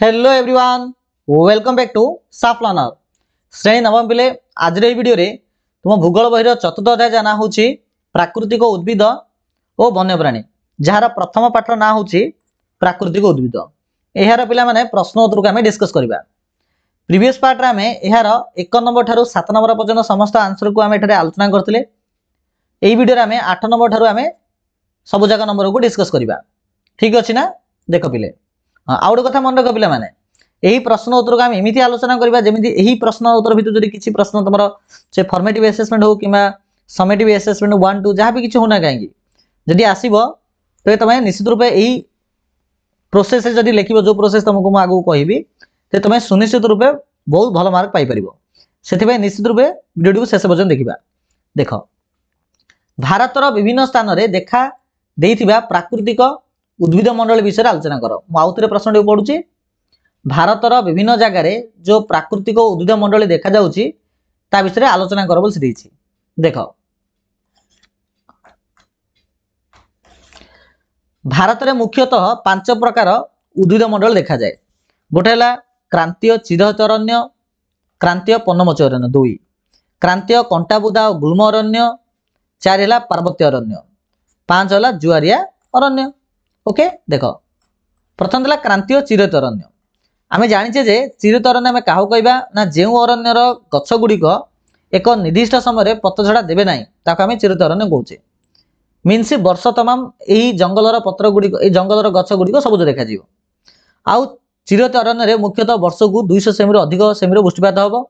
Hello everyone welcome back to साफ learner श्रेणी नवम पिले आज वीडियो रे तुम भूगोल बहिर चतुर्थ अध्याय जाना हूँ प्राकृतिक उद्भिद और वन्यप्राणी जार प्रथम पाठर ना हूँ प्राकृतिक उद्भिद यार पिला माने प्रश्न उत्तर को आम डिस्कस करवा। प्रीवियस पार्ट आम यार 1 नंबर ठारू 7 नंबर पर्यंत समस्त आंसर को आम एठारे आलोचना करते। यही वीडियो आम 8 नंबर ठारू आम सब जाक नंबर को डिस्कस करवा। ठीक अच्छे ना। देख पिले आउ गोटे कथा मन रख पिला माने यही प्रश्न उत्तर को आम एमती आलोचना करवा जमी यही प्रश्न उत्तर भर जब किसी प्रश्न तुम से फॉर्मेटिव असेसमेंट हो कि समेटिव असेसमेंट 1 2 जहाँ भी किसी होना कहीं जदि आसो तो तुम निश्चित रूप यही प्रोसेस जदि लिख जो प्रोसेस तुमको मुझे आगे कहबी तो तुम सुनिश्चित रूप बहुत भल मार्क पाइपर से निश्चित रूप वीडियो को शेष पर्यटन देखा। देख भारतर विभिन्न स्थान में देखा देइथिबा प्राकृतिक उद्भिद मंडल विषय आलोचना कर। मुझे प्रश्न टी पढ़ुची भारतर विभिन्न जगार जो प्राकृतिक उद्भिद मंडल देखा जाउची ता विषय आलोचना कर बोल से देख भारत में मुख्यतः 5 प्रकार उद्भिद मंडल देखा जाए। गोटे है क्रांतीय चिरहरित अरण्य, क्रांतीय पर्णमोची अरण्य, 2 क्रांतीय कंटाबुदा और गुल्म अरण्य, 4 है पार्वत्य अरण्य, 5 है जुआरिया अरण्य। ओके देख प्रथम है क्रांतीय चिरहरित अरण्य। आम जाचे जे चिरहरित अरण्य आम क्या कहवा ना जो अरण्यर गछ गुड़िक एक निर्दिष्ट समय पत्रझड़ा देवे ना ताको आम चिरहरित अरण्य कौचे। मीन्स वर्ष तमाम यही जंगलर पत्र गुड़िक जंगलर गछ गुड़िक सबुज देखा आउ चिरहरित अरण्य मुख्यतः वर्ष को 200 सेमी अधिक सेमी वृष्टिपात हम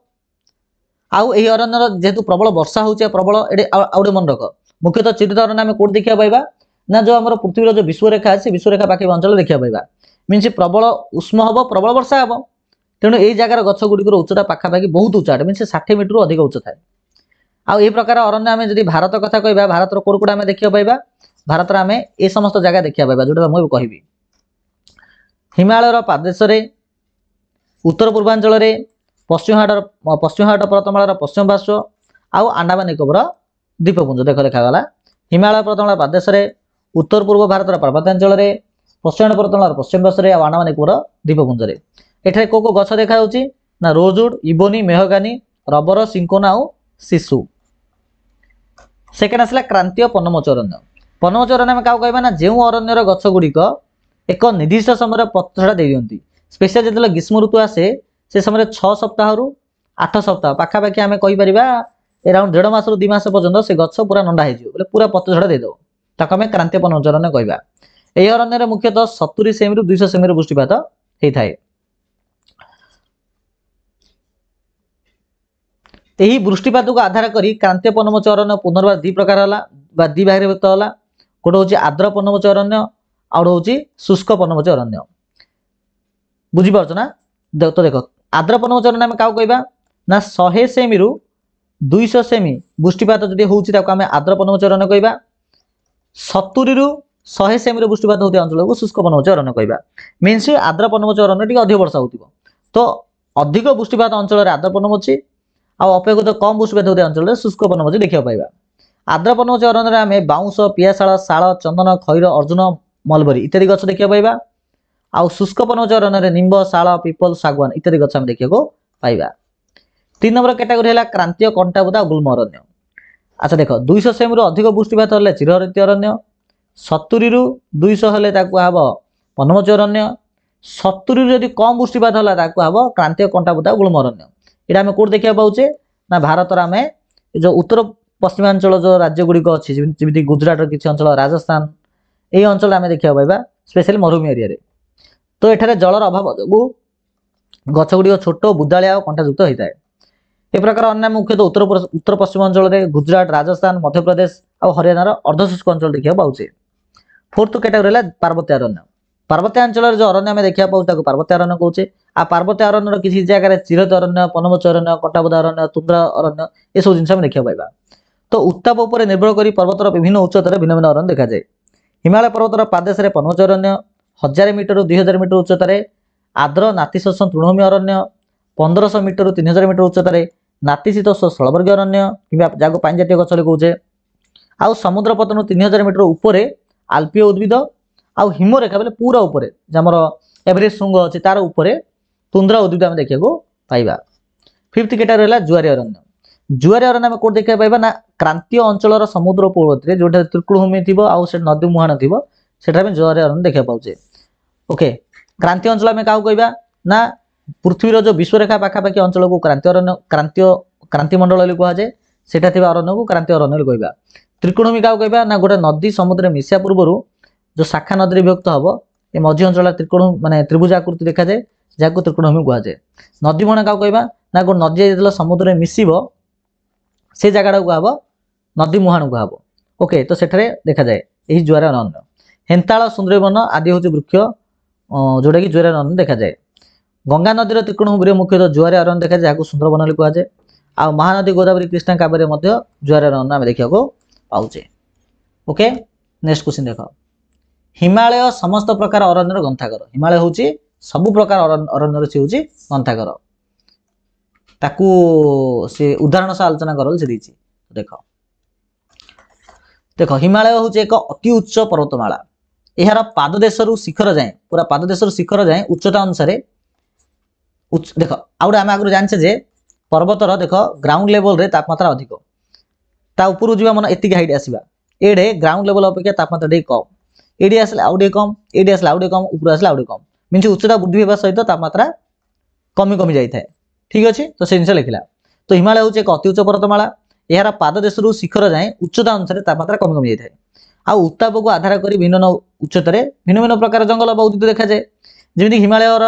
आउ यही अरण्यर जेहेतु प्रबल वर्षा हो प्रबल ये आउे मन रख मुख्यतः चिरहरित अरण्य आम कौट देखा पाइबा ना जो आम पृथ्वीर जो विश्वरेखा अच्छे विश्वरेखा पाखे अंचल देखा पाइबा। मीन्स प्रबल उष्म हम प्रबल वर्षा हम तेणु यही जगार गछ गुड़िकर उच्चता पाखापाखि बहुत उच्चा मीन 60 मीटर अधिक उच्च थाए। आउ ये प्रकार अरण्य आम जब भारत कथा कहवा भारत कोड़ कोड़ आम देखा पाइबा भारत आम ए समस्त जगह देखा पाइबा जोटा मुझे कहबी हिमालय प्रदेश उत्तर पूर्वांचल पश्चिम घाट पर्वतमालार पश्चिम पार्श्व आउ अंडमान निकोबर द्वीपपुंज देख देखागला हिमालय पर्वतमाला प्रदेश उत्तर पूर्व भारत पर्वतांचल पश्चिम पर्वतमालार पश्चिम पार्श्व आउ अंडमान निकोबर द्वीपपुंज एठारे को गछ देखा ना रोजवुड, इबोनी, मेहगानी, रबर, सिंकोना आउ शिशु। सेकेंड आसला क्रांतीय पर्णमोची अरण्य। पर्णमोची अरण्य आम क्या कहवा ना जो अरण्यर गछ गुड़िक एक निर्दिष्ट समय पत्रझड़ा दे दियंती स्पेशल जो ग्रीष्म ऋतु आसे से समय 6 सप्ताह रु 8 सप्ताह पाखापाखि आम कहीपर अराउंड 1.5 मास रु 2 मास पर्यटन से गछ पूरा नंडा हो पूरा पत्रझड़ा देदेव ताको आम क्रांतीय पर्णमोची अरण्य कहवा। यही अरण्य मुख्यतः 70 सेमी रु 200 सेमी वृष्टिपात होता है। यही वृष्टिपात को आधार करी क्रांतीय पर्णमोची अरण्य पुनर्बार 2 प्रकार है 2 भाग व्यक्त है। गोटे हूँ आर्द्र पर्णमोची अरण्य आउ हूँ शुष्क पर्णमोची अरण्य। बुझीपार ना। तो देख आर्द्र पर्णमोची अरण्य आम क्या कहवा ना 100 सेमी रु 200 सेमी वृष्टिपात जब होमें आर्द्र पर्णमोची अरण्य कहवा। 70 रु 100 सेमी वृष्टिपात होता अंचल को शुष्क पर्णमोची अरण्य कहवा। मीन्स आर्द्र पर्णमोची अरण्य टी अधिक वर्षा हो तो अधिक वृष्टिपात अंचल आर्द्र पर्णमोची अपेक्षित कम वृष्टिपात होता अंचल शुष्क पर्णमोची देखा पाइबा। आर्द्र पर्णमोची अरण्य आम बाउंश, पियाशाल, शाल, चंदन, खैर, अर्जुन, मलबरी इत्यादि गछ देखा पाइबा। आउ शुष्क पर्णमोची अरण्य निंब, शाल, पिपल, सागवान इत्यादि गछ आम देखा पाइबा। 3 नंबर कैटेगोरी है क्रांतीय कंटाबुदा गुल्म अरण्य। अच्छा देख 200 सेमी रु अधिक वृष्टिपात है चिरहरित अरण्य, 70 रु 200 हेले हम पर्णमोची अरण्य, 70 रु जदि कम वृष्टिपात है हम क्रांतीय कंटाबुदा गुल्म अरण्य। ये आम कौट देखा पाचे ना भारत आम जो उत्तर पश्चिमांचल जो राज्य गुड़िक अच्छी जमी गुजरात किसी अंचल, राजस्थान यही अंचल आम देखा पाइबा स्पेशली मरुभूमि एरिया रे। तो एठारे जलर अभाव जो गछ गुड़िक छोट बुदालिया और कंटायुक्त होता है। ए प्रकार अन्य मुख्यतः उत्तर पश्चिमांचल गुजरात, राजस्थान, मध्यप्रदेश और हरियाणार अर्धशुष्क अंचल देखा पाचे। 4th कैटेगोरी है पार्वत्य अरण्य। पार्वत्यांचल जो अरण्य आम देखा पाचे पार्वत्य अरण्य कौचे। आ पार्वत्य अरण्यर किसी जगह चिरहरित अरण्य, पर्णमोची अरण्य, कंटाबुदा अरण्य, तुंद्रा अरण्य ये सब जिन देखा पाइबा। तो उत्ताप उपर निर्भर कर पर्वतर विभिन्न उच्चतार भिन्न भिन्न अरण्य देखा जाए। हिमालय पर्वतर प्रदेश में पर्णमोची अरण्य 1000 मीटर रु 2000 मीटर उच्चतार आर्द्र नातिशोषण तृणभूमि अरण्य, 1500 मीटर रु 3000 मीटर उच्चतार नातिशीतोष्ण स्थलवर्ग अरण्य कि जहाँ पानी जातीय गछ कौचे। आउ समुद्र पतन 3000 मीटर उपर आल्पीय उद्भिद आउ हिमरेखा बोले पूरा उपर आमर एवरे शुंग अच्छे तार उपरे तुंद्रा उद्भिद आम देखा पाइबा। फिफ्थ कैटेगरी रहा जुआरी अरण्य। जुआरी अरण्य आम कौट देखा पाइबा ना क्रांतीय अंचल समुद्र उपकूल जो त्रिकोणभूमि थी आउ नदी मुहाण थी सेटा जुआरी अरण्य देखा पाचे। ओके क्रांतीय अंचल आम क्या कहवा ना पृथ्वीर जो विश्वरेखा पाखापाखि अंचल को क्रांतीय अरण्य क्रांतिमंडल कहुए सेटा थी अरण्य को क्रांतीय अरण्य कहवा। त्रिकोणभूमि क्या कहवा ना गोटे नदी समुद्र मिशा पूर्व जो शाखा नदी विभक्त हम ये मझी अंचल त्रिकोण माने त्रिभुज आकृति देखा जाए जहाँ त्रिकोणभूमि कहुए। नदी मुहाण क्या कहवा ना गोटे नदी जो समुद्र मिशिब से जगह कह नदी मुहाण कह। ओके तो सेठे देखा जाए यही जुआरी अरण्य। हेन्ताल सुंदरीवन आदि हूँ वृक्ष जोटा कि जुआरी अरण्य देखा जाए। गंगा नदी त्रिकोणभूमि मुख्यतः जुआरी अरण्य देखा जाए जहाँ सुंदरवन कहुए। आ महानदी गोदावरी कृष्णा कावेरी जुआरी अरण्य आम देखा पाचे। ओके नेक्स्ट क्वेश्चन देख हिमालय समस्त प्रकार अरण्यर ग्रंथागार। हिमालय हूँ सबु प्रकार अरण्यर सी हूँ ग्रंथागार ताकू से उदाहरण सह आलोचना कर देख देख हिमालय हूँ एक अति उच्च पर्वतमाला यार पाददेश शिखर जाए पूरा पाददेश शिखर जाए उच्चता अनुसार देख आउट आम आगु जाने जे पर्वतर देख ग्राउंड लेवल रे तापमात्रा अधिक ता उपरू जीवा मन एतिक हाइट आसीबा एडे ग्राउंड लेवल अपेक्षा तापमात्रा टे कम एडी आसले आउटे कम एडी आसले आउटे कम ऊपर आसले आउटे कम मीन उच्चता वृद्धि होगा सहित तापमात्रा कमी कमी जाए। ठीक अच्छे तो से जिन लिखला तो हिमालय हूँ एक अति उच्च पर्वतमाला यार पाददेश शिखर जाए उच्चता अनुसार तापमात्रा कमी कमी जाए। आ उत्ताप को आधार कर भिन्न उच्चतार भिन्न भिन्न प्रकार जंगल उद्भिद देखा जाए जमी हिमालयर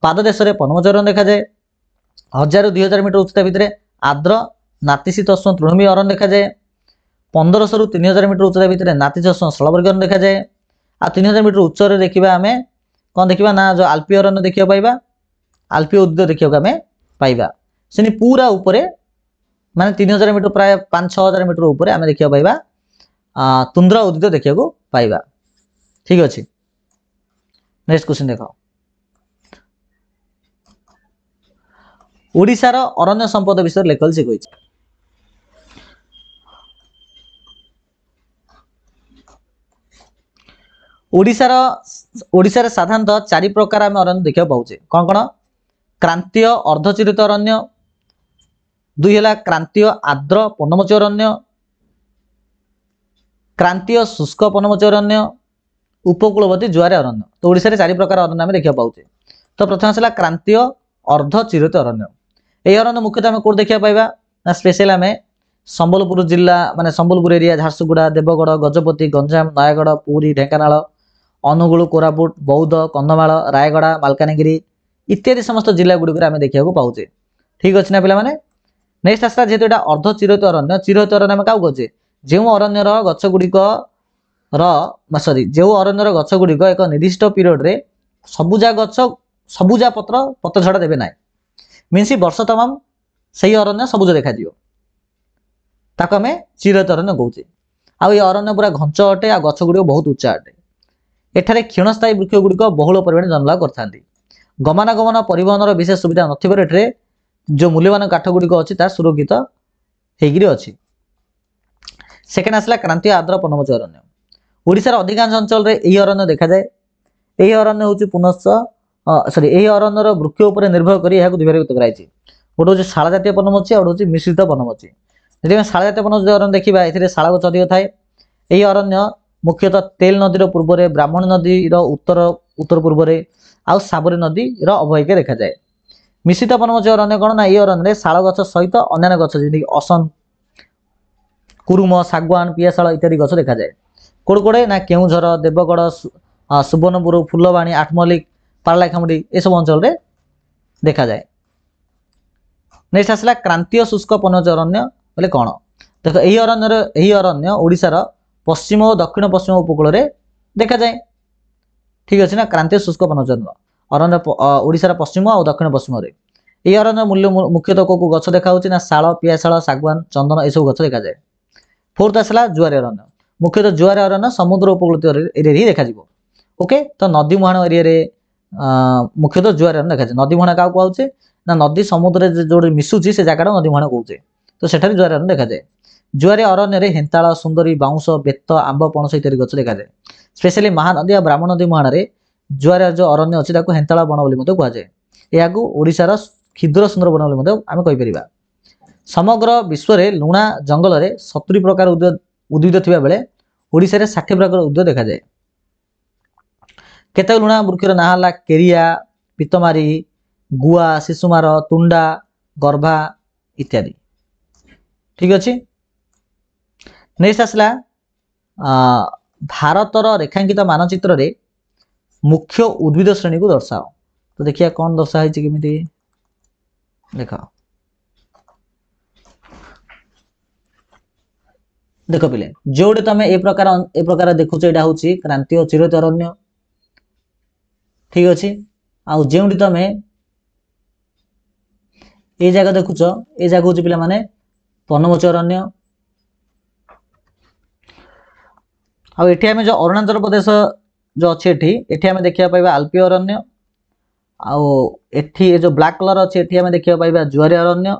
पाददेश पनमचरण देखा जाए 1000 ରୁ 2000 मीटर उच्चता भितर आर्द्र नातिशीतोष्ण तृणभूमि अरण्य देखा जाए। 1500 ରୁ 3000 मीटर उच्चता भितर नातिशीतोष्ण स्थलवर्ग अरण्य देखा जाए। आ 3000 मीटर उच्च देखा आम कौन देखा ना जो आल्पीय अरण्य देखा पाइबा आल्पीय उद्भिद देखा आम पाइबा से पूरा उपरे माने 3000 मीटर प्राय 5-6000 मीटर ऊपर आम देखा पाइबा तुंद्रा उद्भिद देखा पाइबा। ठीक अच्छे नेक्स्ट क्वेश्चन देख ओडिशार अरण्य संपद विषय लेखल से कही ओडिशार साधारणतः 4 प्रकार आम अरण्य देखा पाचे कौन कौन क्रांतीय अर्धचिरित अरण्य 2 है क्रांतीय आर्द्र पर्णमोची अरण्य क्रांतीय शुष्क पर्णमोची अरण्य उपकूलवर्ती जुआरी अरण्य। तो ओडिशा रे 4 प्रकार अरण्य आम देखा पाचे। तो प्रथम आसला क्रांतीय अर्धचिरित अरण्य यही अरण्य मुख्यतः आम कौट देखा पाइबा ना स्पेशल आम संबलपुर जिला माने संबलपुर एरिया झारसुगुड़ा देवगढ़ गजपति गंजाम नयागढ़ पुरी ढेंकानाल अनुगुल कोरापुट बौद्ध कंधमाल रायगड़ा मालकानगिरी इत्यादि समस्त जिला गुड़िक आम देखा पाचे। ठीक अच्छे ना पे नेक्स्ट आसला जेहेतु यहाँ अर्धचिरहित अरण्य चिरहित अरण्य आम क्या कहे जो अरण्यर गछगुड़िक सरी जो अरण्यर गछगुड़िक एक निर्दिष्ट पीरियड रे सबुजा गछ सबुजा पत्र पत्र छड़ा देवे ना मीन्स वर्ष तमाम से अरण्य सबुज देखा ताको आम चिरहित अरण्य कहे। आउ ये अरण्य पूरा घंच अटे आ गछ गुड़िक बहुत उच्चा अटे एठारे क्षीणस्थायी वृक्ष गुड़िक बहुल परिमाण जन्मलाभ करथांती। गमनागमन परिवहन विशेष सुविधा नथिबार एठारे जो मूल्यवान काठ गुड़िक अच्छी तार सुरक्षित होगी अच्छी। सेकेंड आसला क्रांतीय आर्द्र पर्णमोची अरण्य ओडिशार अधिकांश अंचल रे यही अरण्य देखा जाए। यही अरण्य हूँ पुनश्च सॉरी यही अरण्यर वृक्ष उपर निर्भर कर दुई भाग कराई गोटे हूँ शाला जातीय पर्णमोची और हूँ मिश्रित पर्णमोची। जब शाला जातीय पर्णमोची अरण्य देखा ए शाला गछ अधिक थाए। यही अरण्य मुख्यतः तेल नदीर पूर्व ब्राह्मण नदीर उत्तर उत्तर पूर्व आउ साबरी नदीर अवहिका देखा जाए। मिश्रित पर्णमोची अरण्य कौन ना ये अरण्य शाल गछ सहित अन्य गछ जमी असन कुरुम शागवान पियाशाल इत्यादि गछ देखा जाए। कोड़ कोड़े ना केउझर देवगढ़ सुवर्णपुर फुलवाणी आठमल्लिक पारलाखेमुंडी ये सब अंचल रे देखा जाए। नेक्स्ट आसला क्रांतीय शुष्क पर्णमोची अरण्य बोले कौन देख यही अरण्य ओडिशार पश्चिम और दक्षिण पश्चिम उपकूल रे देखा जाए। ठीक अच्छे ना क्रांतीय शुष्क पर्णमोची अरण्य ओडिशार पश्चिम और दक्षिण पश्चिम रे यही अरण्य मूल्य मुख्यतः को गछ देखा ना शाल पियाशाल शागवान चंदन यह सब गछ देखा जाए। फोर्थ आसला जुआरी अरण्य मुख्यतः जुआरी अरण्य समुद्र उपकूल एरिया ही देखा। ओके तो नदी मुहाण एरिया मुख्यतः जुआरी अरण्य देखा जाए। नदी मुहाण क्या कहुचे ना नदी समुद्र जो मिशुची से जगह नदी मुहाण कहुचे तो सेठारे जुआरी अरण्य देखा जाए। जुआरी अरण्य हेन्ताल सुंदरी बाउंश बेत आंब पणस इत्यादि गछ देखा जाए। स्पेशली महानदी और ब्राह्मण नदी मुहाण जुआर जो अरण्य अच्छी हेंताला बन बोली कहुए यह ओडिशार क्षुद्र सुंदर बन बोली आम कहीपर समग्र विश्व में लुणा जंगल में 70 प्रकार उद्भिद थिबा बेले ओडिशा रे 60 प्रकार उद्भिद देखा जाए केते लुणा वृक्षर ना हला केरिया पीतमारी गुआ शिशुमार तुंडा गर्भा इत्यादि ठीक अच्छे नेक्स्ट आसला भारतर रेखांकित मानचित्र रे मुख्य उद्भिद श्रेणी को दर्शाओ तो देखिए कौन दर्शाई केमिति देख देख पिले जोड़े तुम ए प्रकार देखुच यहाँ हूँ क्रांतीय चिरहरित अरण्य ठीक अच्छे आउ जो तुम ये जगह देखुच ये जगह हूँ पे पनमोची अरण्य आठ आम जो अरुणाचल प्रदेश जो अच्छे एठी आम देखा पाइबा आल्पीय अरण्य आठी जो ब्लैक कलर अच्छे एठी आम देखा पाइबा जुआरी अरण्य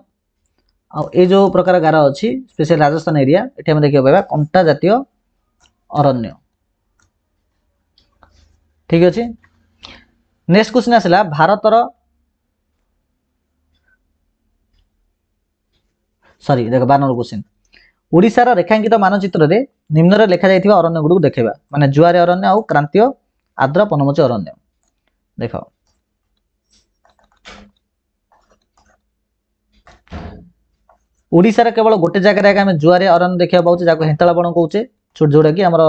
ए जो प्रकार गार अच्छी स्पेशल राजस्थान एरिया एठी आम देखा पाइबा कंटा जातीय अरण्य ठीक अच्छे नेक्स्ट क्वेश्चन आसला भारतर सॉरी देख 12 क्वेश्चन ओडिशार रेखांकित मानचित्र रे निम्न रे लिखा जाइथिबा अरण्य गुडू देखैबा माने जुआरी अरण्य आ क्रांतीय आर्द्र पनमोची अरण्य देख ओडिशार केवल गोटे जगह आम जुआरी अरण्य देखा पाऊँ जहाँ हेंताला बण कहे छोट जोटा कि आमर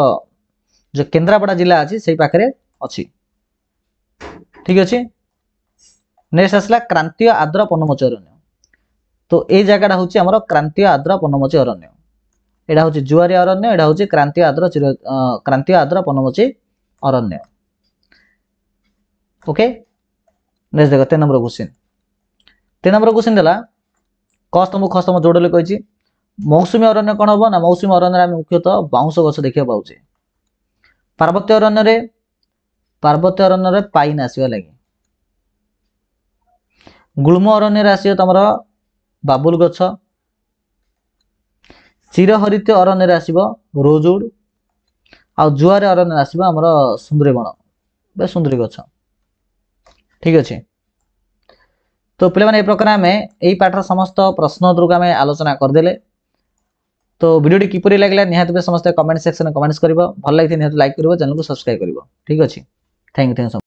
जो केन्द्रापड़ा जिला अच्छी से पाखे अच्छी ठीक अच्छे नेक्स्ट आसला क्रांतीय आर्द्र पनमोची अरण्य तो ये जगह हूँ आमर क्रांतीय आर्द्र पनमोची अरण्य एटा हूँ जुआरी अरण्य एटा हूँ क्रांतीय आर्द्र पनमोची अरण्य ओके नेक्स्ट देख 3 नंबर क्वेश्चन देला कस्तम खस्तम जोड़े कही मौसुमी अरण्य कौन हम ना मौसुमी अरण्य मुख्यतः बाउंश गछ देखा पाचे पार्वत्य अरण्य पाइन आसवा लगे गुल्म अरण्य आसो तुम बाबुल गछ चिरहरित अरण्य आसो रोजउड आ जुआर अरण्य आसो आमर सुंदरी बण सुंदरी गछ ठीक अच्छे तो पे ए प्रकार आम यही पाठर समस्त प्रश्न उत्तर को आम आलोचना करदे तो वीडियो किपरि लगे निहाती समस्त कमेंट सेक्शन में कमेंट्स कर भल लगी निहाती लाइक कर चैनल को सब्सक्राइब कर ठीक अच्छे थैंक यू